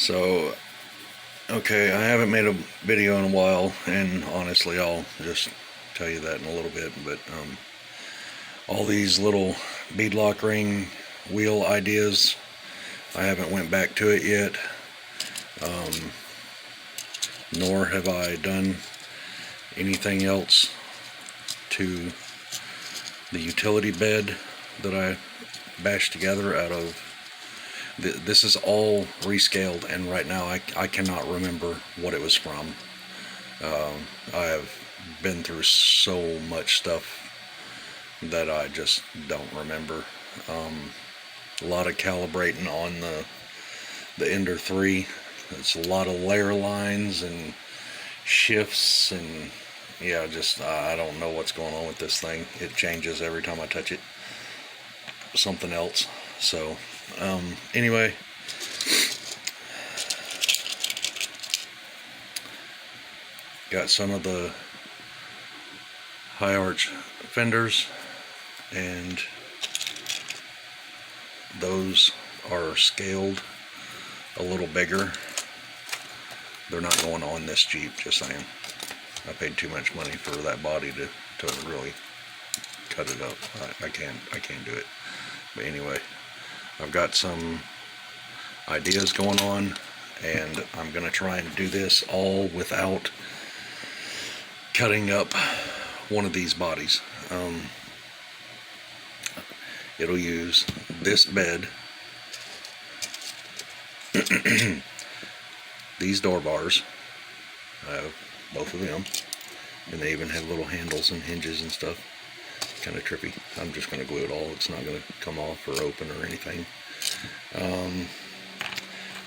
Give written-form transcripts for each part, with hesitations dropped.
So, okay, I haven't made a video in a while, and honestly, I'll just tell you that in a little bit, but all these little beadlock ring wheel ideas, I haven't went back to it yet, nor have I done anything else to the utility bed that I bashed together out of. This is all rescaled, and right now I cannot remember what it was from. I have been through so much stuff that I just don't remember. A lot of calibrating on the Ender 3. It's a lot of layer lines and shifts, and yeah, just I don't know what's going on with this thing. It changes every time I touch it. Something else. So anyway, got some of the high arch fenders, and those are scaled a little bigger. They're not going on this Jeep, just saying. I paid too much money for that body to really cut it up. I can't do it. But anyway, I've got some ideas going on, and I'm gonna try and do this all without cutting up one of these bodies. It'll use this bed, these door bars. I have both of them, and they even have little handles and hinges and stuff. Kind of trippy. I'm just going to glue it all. It's not going to come off or open or anything.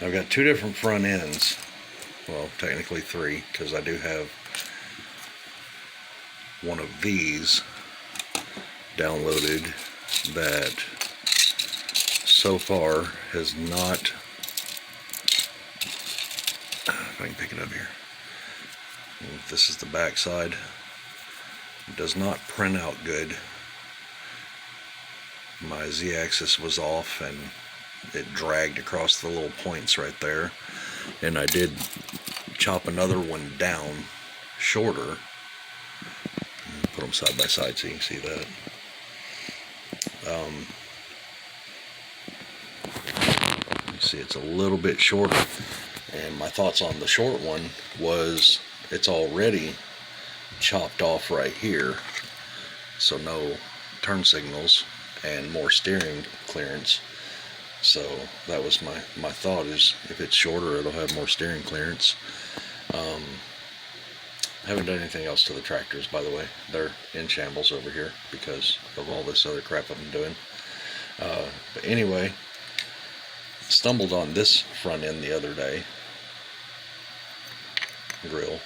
I've got two different front ends. Well, technically three, because I do have one of these downloaded that so far has not, if I can pick it up here, this is the back side. It does not print out good. My Z-axis was off and it dragged across the little points right there, and I did chop another one down shorter. Put them side by side so you can see that. You see it's a little bit shorter, and my thoughts on the short one was it's already chopped off right here, so no turn signals and more steering clearance. So that was my thought, is if it's shorter it'll have more steering clearance. Haven't done anything else to the tractors, by the way. They're in shambles over here because of all this other crap I've been doing. But anyway, stumbled on this front end the other day. Grill.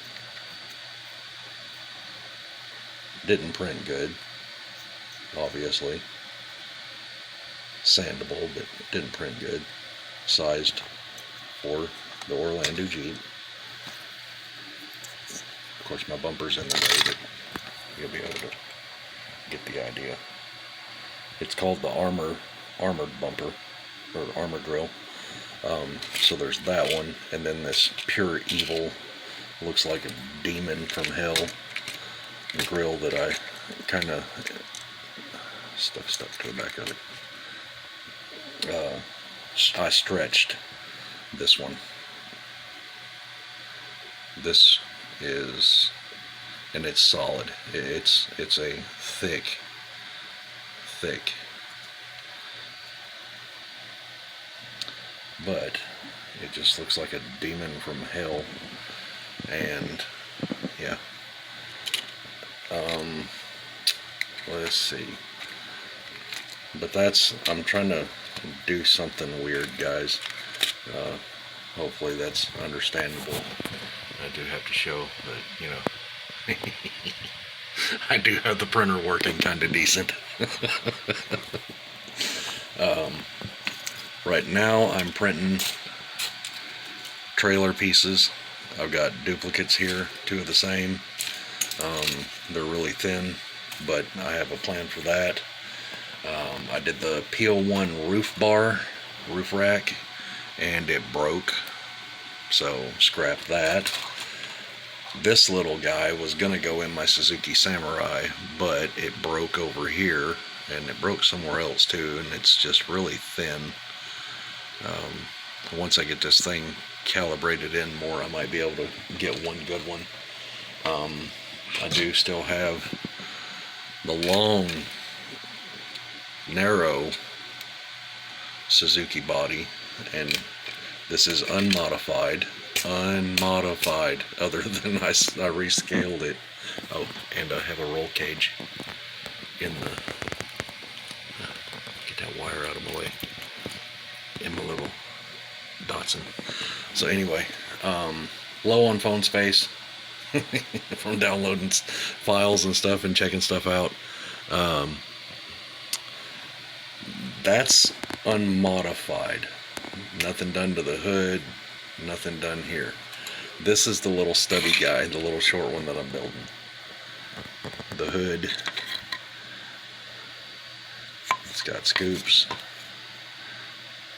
Didn't print good, obviously. Sandable, but didn't print good. Sized for the Orlando Jeep. Of course, my bumper's in the way, but you'll be able to get the idea. It's called the armored bumper, or armor grill. So there's that one, and then this pure evil, looks like a demon from hell grill that I kind of stuck to the back of it. I stretched this one. This is, and it's solid. It's a thick, but it just looks like a demon from hell. And yeah, let's see. But I'm trying to do something weird, guys. Hopefully that's understandable. I do have to show that, you know, I do have the printer working kind of decent. Right now I'm printing trailer pieces. I've got duplicates here, two of the same. They're really thin, but I have a plan for that. I did the PL1 roof rack, and it broke so scrap that. This little guy was gonna go in my Suzuki Samurai, but it broke over here, and it broke somewhere else too, and it's just really thin. Once I get this thing calibrated in more, I might be able to get one good one. I do still have the long, narrow Suzuki body, and this is unmodified, other than I rescaled it. Oh, and I have a roll cage in the, get that wire out of my way, in my little Datsun. So anyway, low on phone space from downloading files and stuff and checking stuff out. That's unmodified. Nothing done to the hood, nothing done here. This is the little stubby guy, the little short one that I'm building. The hood, it's got scoops.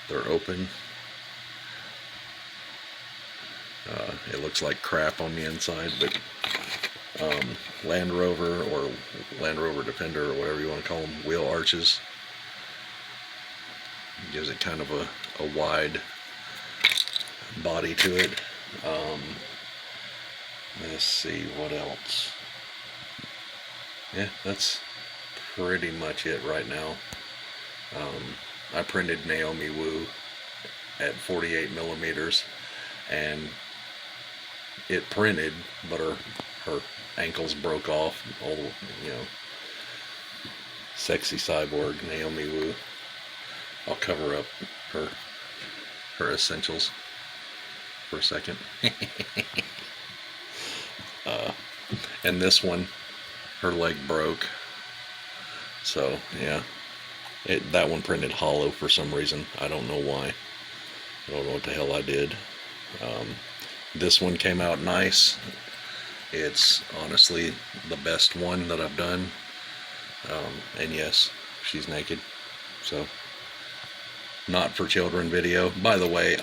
They're open. It looks like crap on the inside, but Land Rover or Land Rover Defender or whatever you want to call them, wheel arches. Gives it kind of a wide body to it. Let's see what else. Yeah, that's pretty much it right now. I printed Naomi Wu at 48 millimeters, and it printed, but her ankles broke off. All the, you know, sexy cyborg Naomi Wu. I'll cover up her essentials for a second. And this one, her leg broke. So yeah, that one printed hollow for some reason. I don't know why. I don't know what the hell I did. This one came out nice. It's honestly the best one that I've done. And yes, she's naked. So, not for children video. By the way,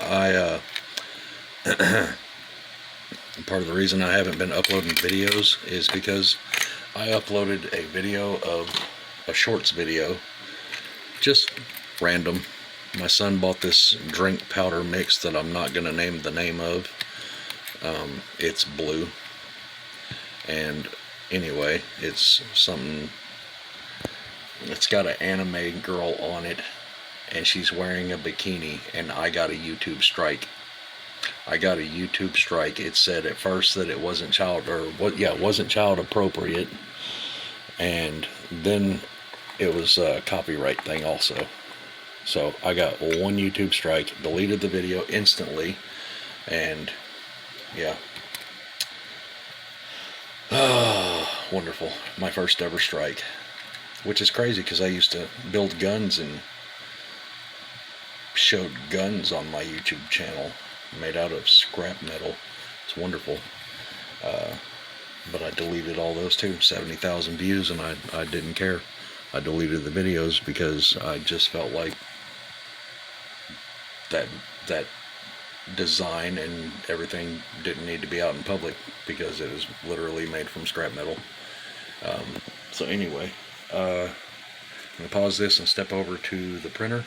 part of the reason I haven't been uploading videos is because I uploaded a video of a shorts video, just random. My son bought this drink powder mix that I'm not going to name the name of. It's blue. And anyway, it's something, it's got an anime girl on it, and she's wearing a bikini, and I got a YouTube strike. It said at first that it wasn't it wasn't child appropriate, and then it was a copyright thing also. So I got one YouTube strike, deleted the video instantly, and yeah. Wonderful. My first ever strike. Which is crazy because I used to build guns and showed guns on my YouTube channel made out of scrap metal. It's wonderful. But I deleted all those too. 70,000 views, and I didn't care. I deleted the videos because I just felt like that design and everything didn't need to be out in public because it was literally made from scrap metal. So anyway, I'm going to pause this and step over to the printer.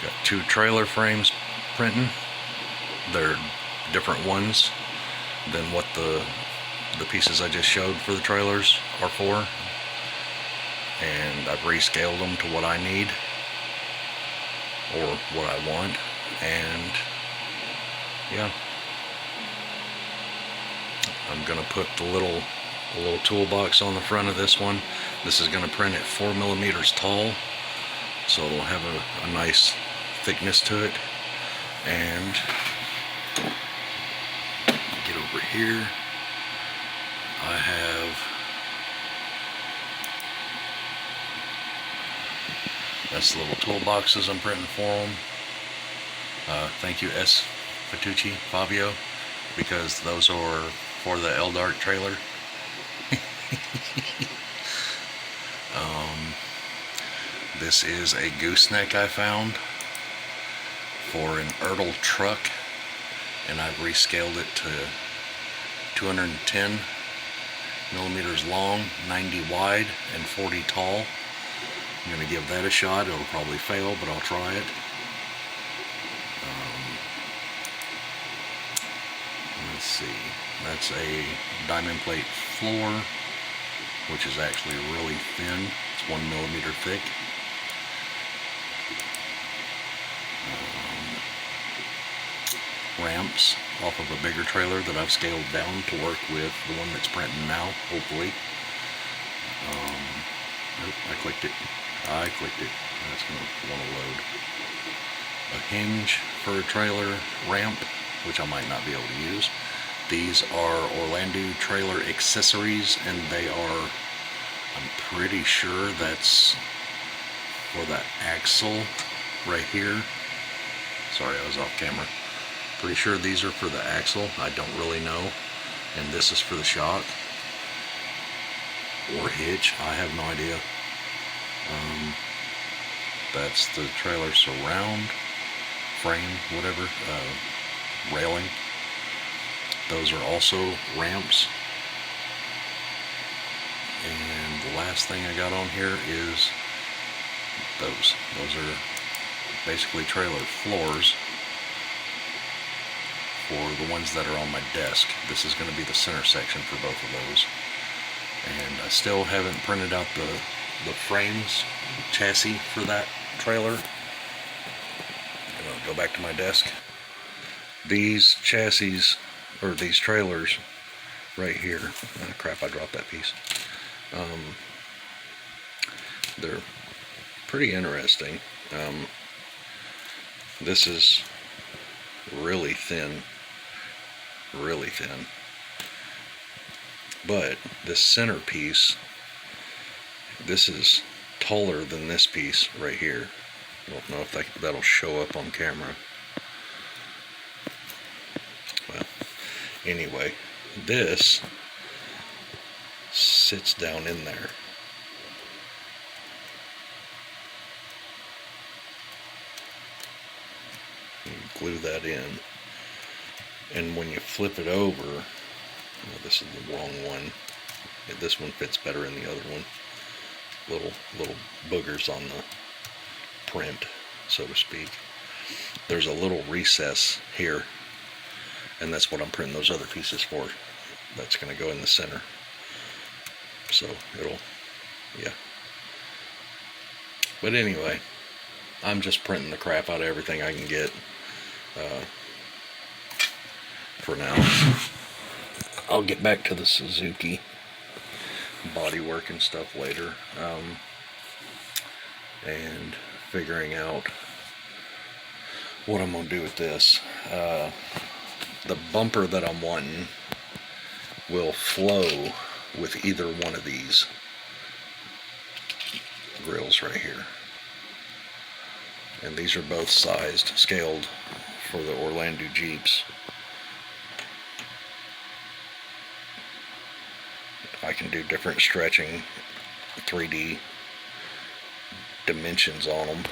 Got 2 trailer frames printing. They're different ones than what the pieces I just showed for the trailers are for. And I've rescaled them to what I need or what I want, and yeah, I'm gonna put the little toolbox on the front of this one. This is gonna print at 4 millimeters tall, so it'll have a nice thickness to it. And get over here, I have that's the little toolboxes I'm printing for them. Thank you, S. Fabio, because those are for the Eldart trailer. This is a gooseneck I found for an Ertl truck, and I've rescaled it to 210 millimeters long, 90 wide, and 40 tall. I'm going to give that a shot. It'll probably fail, but I'll try it. Let's see. That's a diamond plate floor, which is actually really thin. It's 1 millimeter thick. Ramps off of a bigger trailer that I've scaled down to work with the one that's printing now, hopefully. Nope, I clicked it. That's going to want to load. A hinge for a trailer ramp, which I might not be able to use. These are Orlando Trailer Accessories, and they are, I'm pretty sure that's for the axle right here. Sorry, I was off camera. Pretty sure these are for the axle. I don't really know. And this is for the shock or hitch. I have no idea. That's the trailer surround frame, whatever, railing. Those are also ramps. And the last thing I got on here is those. Those are basically trailer floors for the ones that are on my desk. This is going to be the center section for both of those. And I still haven't printed out the frames, chassis for that trailer. I'm going to go back to my desk. These chassis, or these trailers right here, crap, I dropped that piece. They're pretty interesting. This is really thin, but this center piece, this is taller than this piece right here. I don't know if that'll show up on camera. Well, anyway, this sits down in there. You glue that in, and when you flip it over, well, this is the wrong one. This one fits better in the other one. Little boogers on the print, so to speak. There's a little recess here, and that's what I'm printing those other pieces for. That's going to go in the center. So it'll, yeah. But anyway, I'm just printing the crap out of everything I can get for now. I'll get back to the Suzuki bodywork and stuff later, and figuring out what I'm going to do with this. The bumper that I'm wanting will flow with either one of these grills right here. And these are both sized, scaled for the Orlando Jeeps. I can do different stretching, 3D dimensions on them.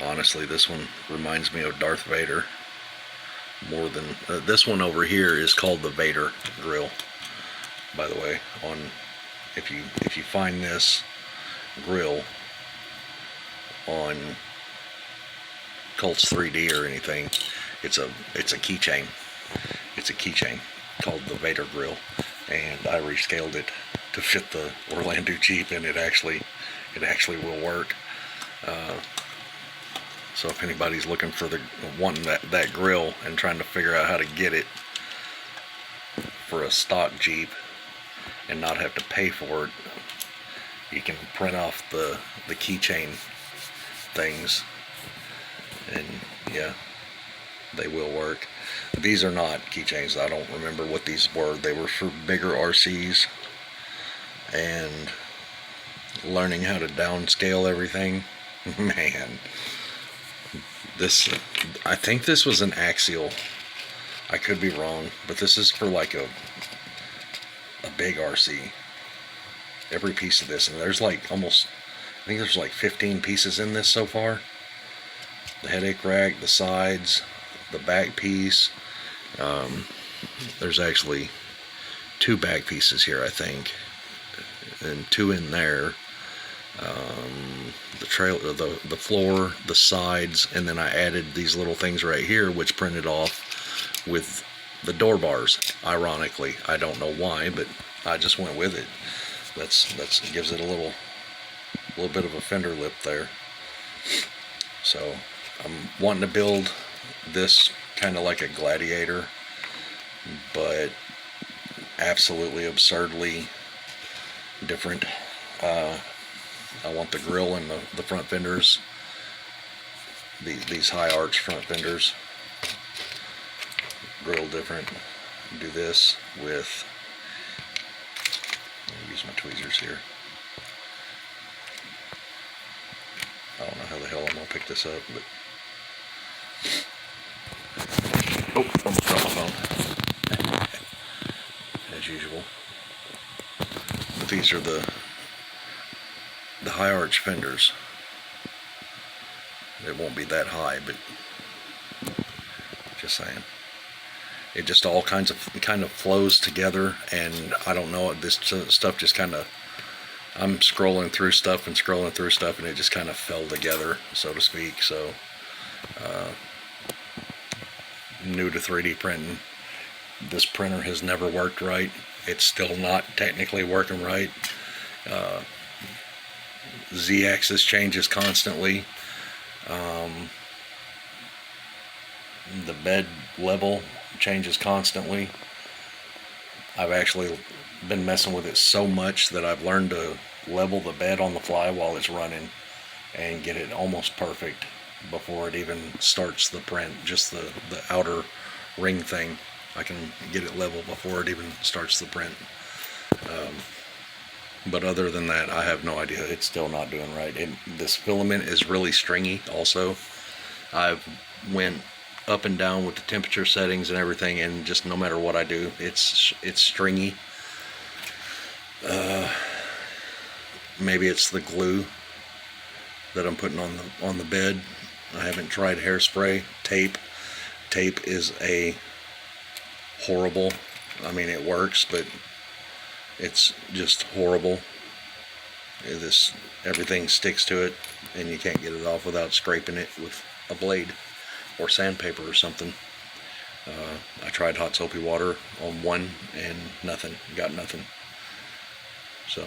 Honestly, this one reminds me of Darth Vader more than this one over here is called the Vader grill, by the way. On if you find this grill on Cults 3D or anything, it's a keychain. It's a keychain called the Vader grill, and I rescaled it to fit the Orlando Jeep, and it actually will work. So if anybody's looking for wanting that grill and trying to figure out how to get it for a stock Jeep and not have to pay for it, you can print off the keychain things, and yeah, they will work. These are not keychains. I don't remember what these were. They were for bigger RCs, and learning how to downscale everything, man. I think this was an axial. I could be wrong, but this is for like a big RC. Every piece of this, and there's like I think there's like 15 pieces in this so far. the headache rack, the sides, the back piece. There's actually 2 back pieces here, I think, and 2 in there. The floor, the sides, and then I added these little things right here, which printed off with the door bars. Ironically, I don't know why, but I just went with it. That's gives it a little bit of a fender lip there. So I'm wanting to build this kind of like a Gladiator, but absolutely absurdly different. I want the grill and the front fenders, these high arch front fenders, grill different. Do this with, I'll use my tweezers here. I don't know how the hell I'm gonna pick this up, but oh, almost dropped my phone as usual. But these are the high arch fenders. It won't be that high, but just saying. It just all kind of flows together, and I don't know, this stuff just kind of, I'm scrolling through stuff, and it just kind of fell together, so to speak. So new to 3D printing. This printer has never worked right. It's still not technically working right. Z-axis changes constantly. The bed level changes constantly. I've actually been messing with it so much that I've learned to level the bed on the fly while it's running and get it almost perfect before it even starts the print. Just the outer ring thing, I can get it level before it even starts the print. But other than that, I have no idea. It's still not doing right. This filament is really stringy also. I've went up and down with the temperature settings and everything, and just no matter what I do, it's stringy. Maybe it's the glue that I'm putting on the bed. I haven't tried hairspray. Tape is a horrible, I mean, it works, but it's just horrible. Everything sticks to it, and you can't get it off without scraping it with a blade or sandpaper or something. I tried hot soapy water on one and got nothing. So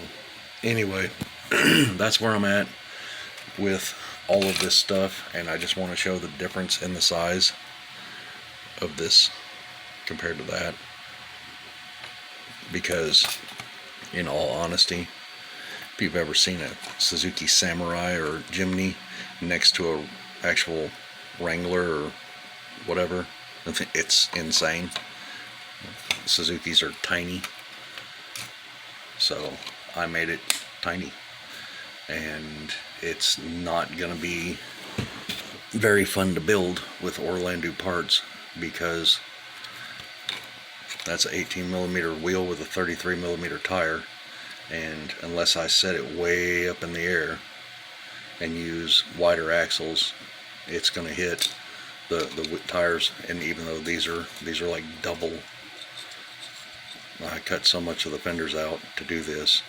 anyway, that's where I'm at with all of this stuff, and I just want to show the difference in the size of this compared to that, because in all honesty, if you've ever seen a Suzuki Samurai or Jimny next to a actual Wrangler or whatever, it's insane. Suzukis are tiny, so I made it tiny, and it's not gonna be very fun to build with Orlando parts, because that's an 18mm wheel with a 33mm tire, and unless I set it way up in the air and use wider axles, it's going to hit the tires. And even though these are like double, I cut so much of the fenders out to do this.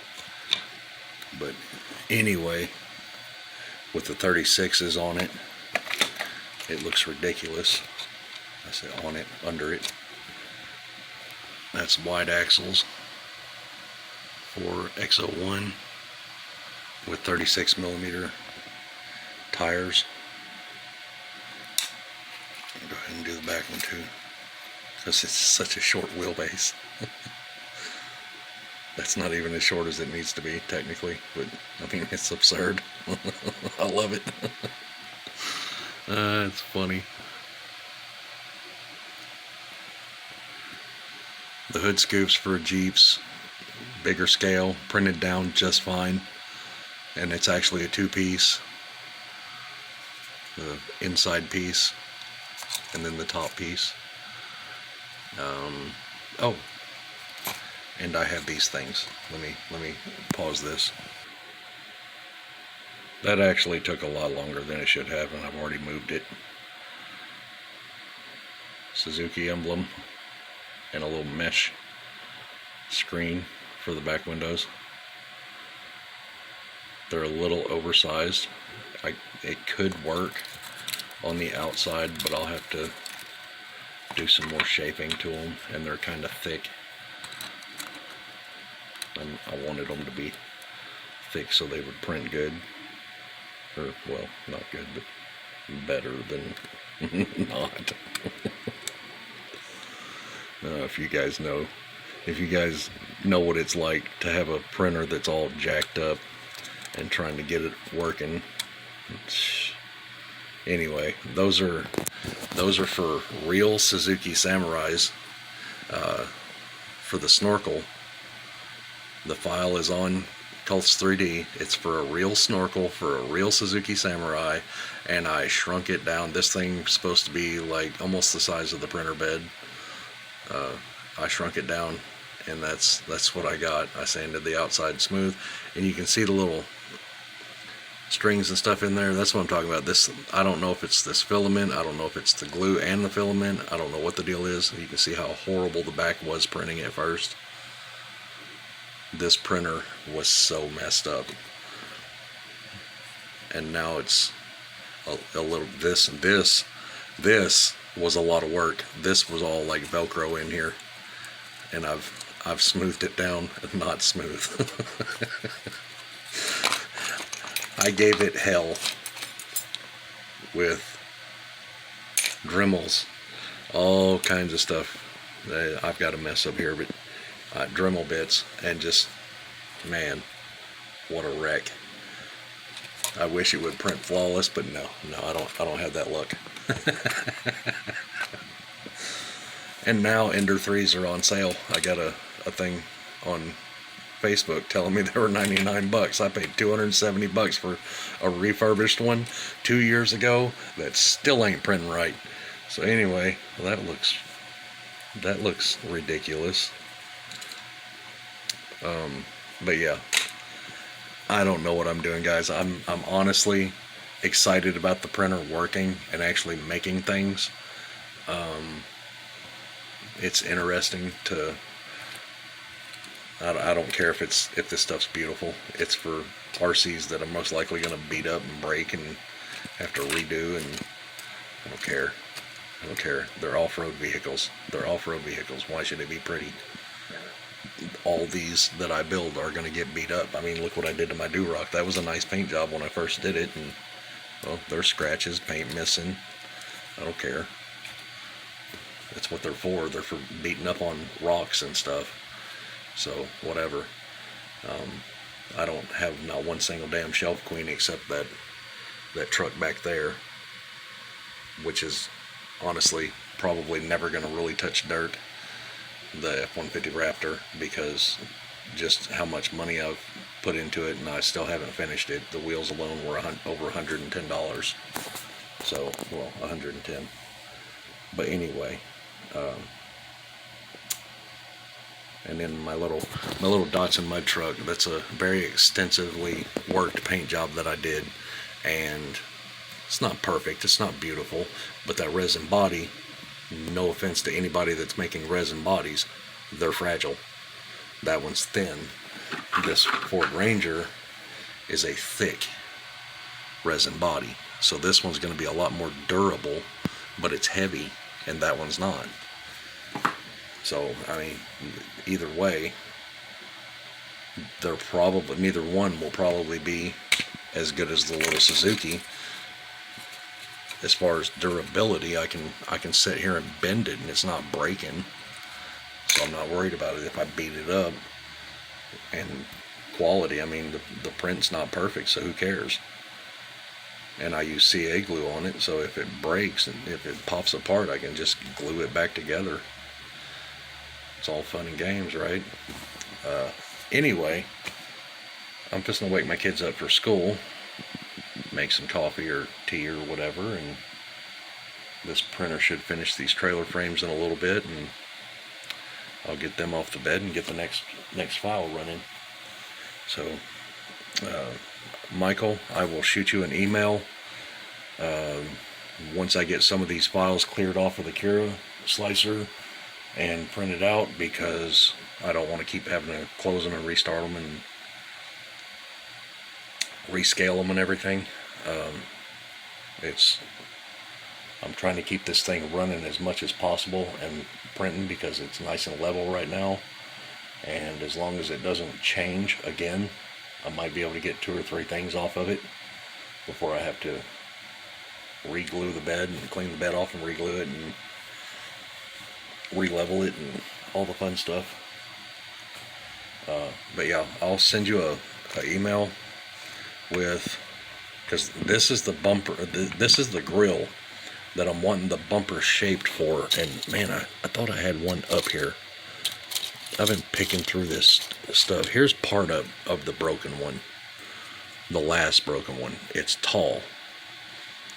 But anyway, with the 36s on it, it looks ridiculous. I say on it, under it. That's wide axles for X01 with 36mm tires. I'll go ahead and do the back one too, because it's such a short wheelbase. That's not even as short as it needs to be technically, but I mean, it's absurd. I love it. It's funny. The hood scoops for Jeeps, bigger scale, printed down just fine, and it's actually a 2-piece. The inside piece and then the top piece. Oh, and I have these things. Let me pause this. That actually took a lot longer than it should have, and I've already moved it. Suzuki emblem and a little mesh screen for the back windows. They're a little oversized. It could work on the outside, but I'll have to do some more shaping to them, and they're kind of thick. And I wanted them to be thick so they would print good. Or, well, not good, but better than not. If you guys know what it's like to have a printer that's all jacked up and trying to get it working. Anyway, those are for real Suzuki Samurais. For the snorkel, the file is on Cults 3D. It's for a real snorkel for a real Suzuki Samurai, and I shrunk it down. This thing's supposed to be like almost the size of the printer bed. I shrunk it down, and that's what I got. I sanded the outside smooth, and you can see the little strings and stuff in there. That's what I'm talking about. This, I don't know if it's this filament, I don't know if it's the glue and the filament, I don't know what the deal is. You can see how horrible the back was printing at first. This printer was so messed up, and now it's a little, this was a lot of work. This was all like Velcro in here, and I've smoothed it down. Not smooth. I gave it hell with Dremels, all kinds of stuff. I've got a mess up here, but Dremel bits, and just, man, what a wreck. I wish it would print flawless, but no, I don't have that luck. And now Ender 3s are on sale. I got a thing on Facebook telling me they were 99 bucks. I paid 270 bucks for a refurbished one 2 years ago that still ain't printing right. So anyway, that looks ridiculous. But yeah, I don't know what I'm doing, guys. I'm honestly excited about the printer working and actually making things. It's interesting to, I don't care if this stuff's beautiful. It's for RCs that I'm most likely going to beat up and break and have to redo, and I don't care. They're off-road vehicles. Why should they be pretty? All these that I build are going to get beat up. I mean, look what I did to my Duroc. That was a nice paint job when I first did it, and well, there's scratches, paint missing. I don't care. That's what they're for. They're for beating up on rocks and stuff. So whatever. I don't have not one single damn shelf queen except that truck back there, which is honestly probably never going to really touch dirt, the F-150 Raptor, because just how much money I've put into it, and I still haven't finished it. The wheels alone were over $110. So, well, 110. But anyway, and then my little Datsun mud truck. That's a very extensively worked paint job that I did, and it's not perfect. It's not beautiful, but that resin body. No offense to anybody that's making resin bodies, they're fragile. That one's thin. This Ford Ranger is a thick resin body, so this one's going to be a lot more durable, but it's heavy, and that one's not. So I mean, either way, neither one will probably be as good as the little Suzuki. As far as durability, I can sit here and bend it and it's not breaking, so I'm not worried about it if I beat it up. And quality, I mean, the print's not perfect, so who cares? And I use CA glue on it, so if it breaks and if it pops apart, I can just glue it back together. It's all fun and games, right? Anyway, I'm just gonna wake my kids up for school, make some coffee or tea or whatever, and this printer should finish these trailer frames in a little bit, and I'll get them off the bed and get the next file running. So Michael, I will shoot you an email once I get some of these files cleared off of the Cura slicer and printed out, because I don't want to keep having to close them and restart them and rescale them and everything. I'm trying to keep this thing running as much as possible and printing, because it's nice and level right now, and as long as it doesn't change again, I might be able to get 2 or 3 things off of it before I have to re-glue the bed and clean the bed off and re-glue it and re-level it and all the fun stuff. But yeah, I'll send you a email with, because this is the bumper, this is the grill that I'm wanting the bumper shaped for. And man, I thought I had one up here. I've been picking through this stuff. Here's part of the broken one, the last broken one. It's tall,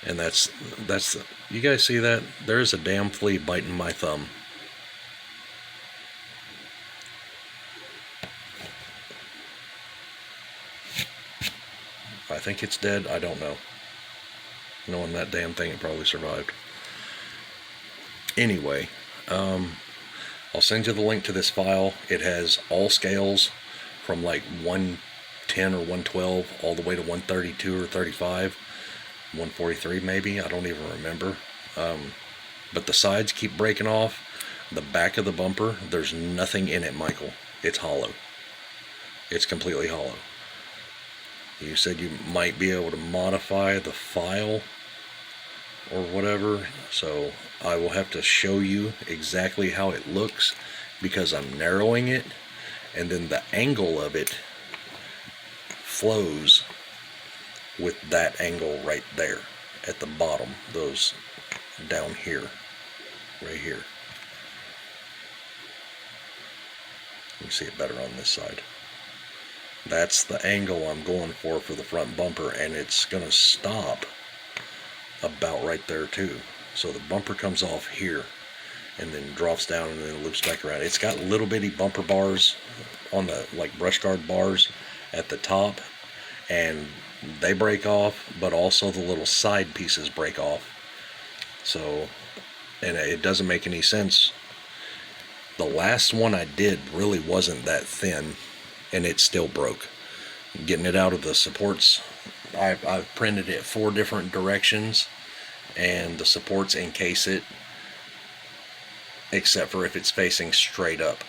and that's the, you guys see that? There's a damn flea biting my thumb. I think it's dead. I don't know. Knowing that damn thing, it probably survived. Anyway, I'll send you the link to this file. It has all scales from like 110 or 112 all the way to 132 or 35, 143 maybe, I don't even remember. But the sides keep breaking off. The back of the bumper, there's nothing in it, Michael. It's hollow. It's completely hollow. You said you might be able to modify the file or whatever, so I will have to show you exactly how it looks, because I'm narrowing it, and then the angle of it flows with that angle right there at the bottom, those down here, right here. You can see it better on this side. That's the angle I'm going for the front bumper, and it's gonna stop about right there too. So the bumper comes off here and then drops down and then loops back around. It's got little bitty bumper bars on the, like, brush guard bars at the top, and they break off, but also the little side pieces break off. So, and it doesn't make any sense. The last one I did really wasn't that thin, and it still broke. Getting it out of the supports, I've printed it 4 different directions, and the supports encase it, except for if it's facing straight up.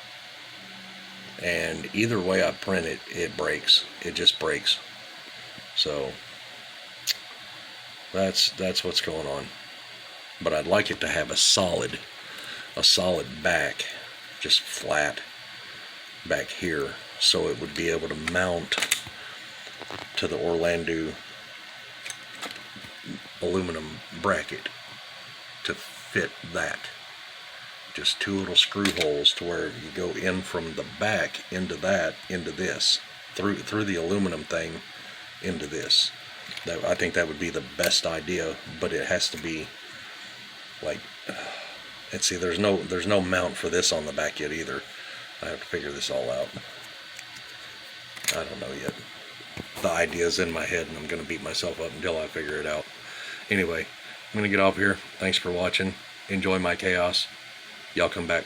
And either way I print it, it breaks. It just breaks. So that's what's going on. But I'd like it to have a solid back, just flat back here, so it would be able to mount to the Orlando aluminum bracket to fit that. Just 2 little screw holes to where you go in from the back into that, into this, through the aluminum thing into this. That, I think that would be the best idea, but it has to be like, let's see, there's no mount for this on the back yet either. I have to figure this all out. I don't know yet. The idea's in my head, and I'm going to beat myself up until I figure it out. Anyway, I'm going to get off here. Thanks for watching. Enjoy my chaos. Y'all come back.